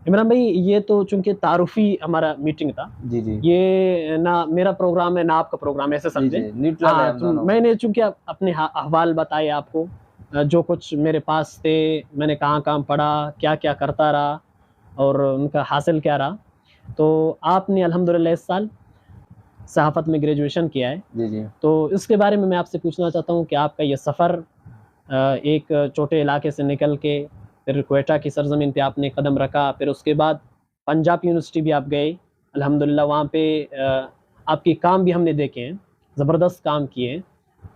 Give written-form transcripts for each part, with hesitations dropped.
इमरान भाई, ये तो चूंकि तारुफी हमारा मीटिंग था, जी जी ये ना मेरा प्रोग्राम है ना आपका प्रोग्राम, ऐसे जी समझे। जी, न्यूट्रल है हाँ, हम तो दोनों। मैंने चूंकि अपने अहवाल बताए आपको, जो कुछ मेरे पास थे, मैंने कहाँ कहाँ पढ़ा, क्या क्या करता रहा और उनका हासिल क्या रहा। तो आपने अल्हम्दुलिल्लाह इस साल सहाफ़त में ग्रेजुएशन किया है, जी जी तो इसके बारे में मैं आपसे पूछना चाहता हूँ कि आपका ये सफ़र एक छोटे इलाके से निकल के फिर क्वेटा की सरज़मीन पे आपने कदम रखा, फिर उसके बाद पंजाब यूनिवर्सिटी भी आप गए। अल्हम्दुलिल्लाह वहाँ पे आपके काम भी हमने देखे हैं, ज़बरदस्त काम किए हैं।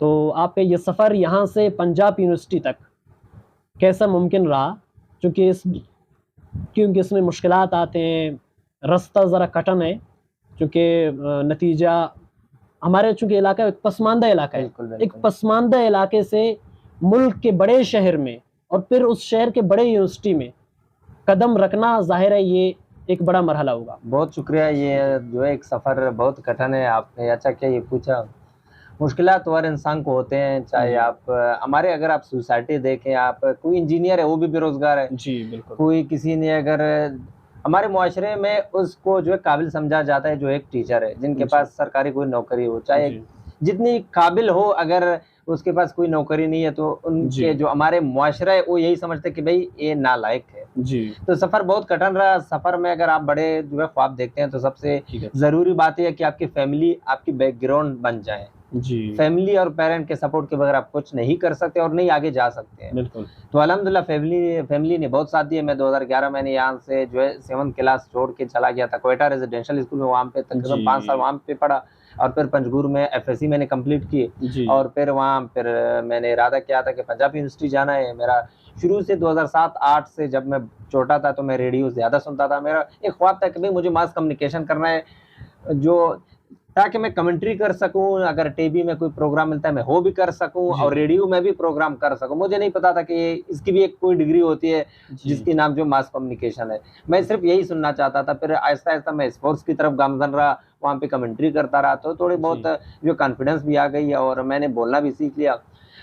तो आपका ये सफ़र यहाँ से पंजाब यूनिवर्सिटी तक कैसा मुमकिन रहा? क्योंकि इसमें मुश्किलात आते हैं, रास्ता ज़रा कठिन है, चूँकि नतीजा हमारे चूँकि इलाका एक पसमानदा इलाका है। बिल्कुल एक बिल्कुल। पसमानदा इलाके से मुल्क के बड़े शहर में और फिर उस शहर के बड़े यूनिवर्सिटी में कदम रखना ज़ाहिर है ये एक बड़ा मरहला होगा। बहुत शुक्रिया, ये जो है एक सफ़र बहुत कठिन है, आपने अच्छा किया ये पूछा। मुश्किलात तो हर इंसान को होते हैं, चाहे जी। आप हमारे अगर आप सोसाइटी देखें, आप कोई इंजीनियर है वो भी बेरोज़गार है, जी, बिल्कुल। कोई किसी ने अगर हमारे मुआशरे में उसको जो है काबिल समझा जाता है जो एक टीचर है, जिनके जी, पास सरकारी कोई नौकरी हो, चाहे जी, जितनी काबिल हो, अगर उसके पास कोई नौकरी नहीं है तो जी, उनके जो हमारे मुआशरा है वो यही समझते हैं कि भई ये नालायक है। जी, तो सफ़र बहुत कठिन रहा, सफ़र में अगर आप बड़े जो है ख्वाब देखते हैं तो सबसे ठीक है। ज़रूरी बात ये है कि आपकी फैमिली आपकी बैकग्राउंड बन जाए। जी, फैमिली और पेरेंट के सपोर्ट के बगैर आप कुछ नहीं कर सकते और नहीं आगे जा सकते हैं। बिल्कुल। तो अल्हम्दुलिल्लाह फैमिली फैमिली ने बहुत साथ दिया। मैं 2011 मैंने यहाँ से जो है 7th क्लास छोड़ के चला गया था क्वेटा रेज़िडेंशियल स्कूल में, वहाँ पे तकरीबन 5 साल जी, वहाँ पे पढ़ा और फिर पंजगुर में एफएससी मैंने कंप्लीट की जी, और फिर मैंने इरादा किया था कि पंजाब यूनिवर्सिटी जाना है। मेरा शुरू से 2007-8 से जब मैं छोटा था तो मैं रेडियो ज़्यादा सुनता था। मेरा एक ख्वाब था कि भई मुझे मास कम्युनिकेशन करना है, जो ताकि मैं कमेंट्री कर सकूँ, अगर टीवी में कोई प्रोग्राम मिलता है मैं वो भी कर सकूँ जी, और रेडियो में भी प्रोग्राम कर सकूँ। मुझे नहीं पता था कि इसकी भी एक कोई डिग्री होती है जी, जिसकी नाम जो मास कम्युनिकेशन है। मैं सिर्फ़ यही सुनना चाहता था, फिर आहिस्ता-आहिस्ता मैं स्पोर्ट्स की तरफ गामज़न रहा, वहाँ पे कमेंट्री करता रहा, तो थोड़ी बहुत जी, जो कॉन्फिडेंस भी आ गई और मैंने बोलना भी सीख लिया।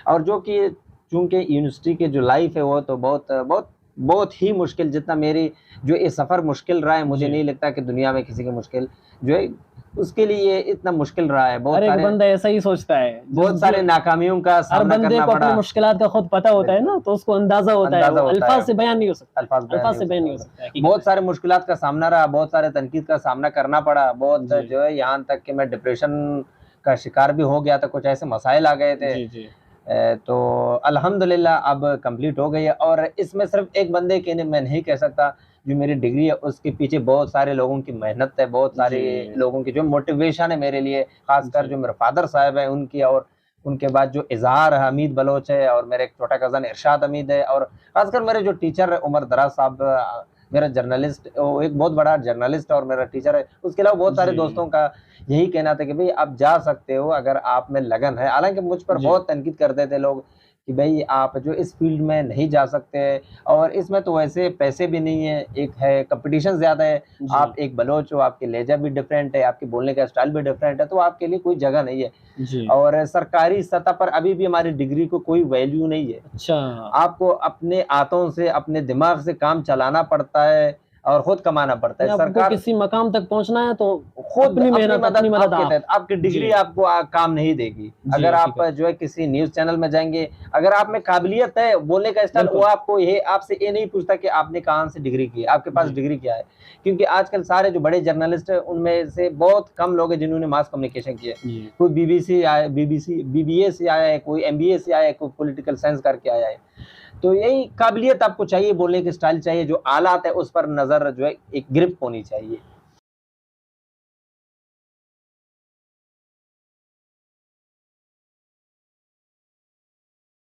और जो कि चूँकि यूनिवर्सिटी की जो लाइफ़ है वो तो बहुत ही मुश्किल, जितना मेरी जो ये सफ़र मुश्किल रहा है, मुझे जी। नहीं लगता कि दुनिया में किसी की मुश्किल जो है उसके लिए ये इतना मुश्किल रहा है। हर एक बंदा ऐसा ही सोचता है, बहुत सारे नाकामियों का हर सामना बंदे करना को अपनी पड़ा। मुश्किलात का खुद पता होता है बिल्कुल, ना, तो उसको अंदाज़ा होता है, वो अंदाज़ा होता अल्फ़ाज़ है, से बयान नहीं हो सकता। अल्फ़ाज़ बयान अल्फ़ाज़ नहीं से हो बयान नहीं हो सकता। सकता हकीकत बहुत में। सारे मुश्किलात का सामना रहा, बहुत सारे तनकीद का सामना करना पड़ा, बहुत जी, जो है यहाँ तक कि मैं डिप्रेशन का शिकार भी हो गया था, कुछ ऐसे मसाइल आ गए थे। जी, जी, तो अल्हम्दुलिल्लाह अब कंप्लीट हो गई है और इसमें सिर्फ़ एक बंदे के लिए मैं नहीं कह सकता, जो मेरी डिग्री है उसके पीछे बहुत सारे लोगों की मेहनत है, बहुत सारे जी, लोगों की जो मोटिवेशन है मेरे लिए, ख़ासकर जो जी, मेरे फ़ादर साहब हैं उनकी, और उनके बाद जो इज़हार हमीद बलोच है और मेरा एक छोटा कज़न इरशाद हमीद है, और ख़ासकर मेरे जो टीचर है उमर दराज़ साहब, मेरा जर्नलिस्ट, वो एक बहुत बड़ा जर्नलिस्ट और मेरा टीचर है। उसके अलावा बहुत सारे जी, दोस्तों का यही कहना था कि भई आप जा सकते हो अगर आप में लगन है। हालाँकि मुझ पर जी, बहुत तनकीद करते थे लोग कि भई आप जो इस फ़ील्ड में नहीं जा सकते और इसमें तो वैसे पैसे भी नहीं है, एक है कॉम्पिटिशन ज़्यादा है, जी, आप एक बलोच हो, आपकी लहज़ा भी डिफरेंट है, आपके बोलने का स्टाइल भी डिफरेंट है, तो आपके लिए कोई जगह नहीं है। जी। और सरकारी सतह पर अभी भी हमारी डिग्री को कोई वैल्यू नहीं है। अच्छा, आपको अपने हाथों से, अपने दिमाग से काम चलाना पड़ता है और खुद कमाना पड़ता है। अगर आपको सरकार किसी मकाम तक पहुँचना है तो खुद अपनी अपनी मेहनत, मदद अपनी मदद आपके आप। तहत, आपकी डिग्री जी, आपको काम नहीं देगी। जी, अगर आप हकीकत। जो है किसी न्यूज़ चैनल में जाएँगे, अगर आप में काबिलियत है, बोलने का स्टाइल, वो बिल्कुल। आपको ये आपसे ये नहीं पूछता कि आपने कहाँ से डिग्री की है, आपके पास जी, डिग्री क्या है? क्योंकि आजकल सारे जो बड़े जर्नलिस्ट हैं, उनमें से बहुत कम लोग हैं जिन्होंने मास कम्युनिकेशन किया है। जी, कोई बीबीए से आया है, कोई एमबीए से आया है, कोई पॉलिटिकल साइंस करके आया है। तो यही काबिलियत आपको चाहिए, बोलने की स्टाइल चाहिए, जो आलात है उस पर नज़र जो है एक ग्रिप होनी चाहिए।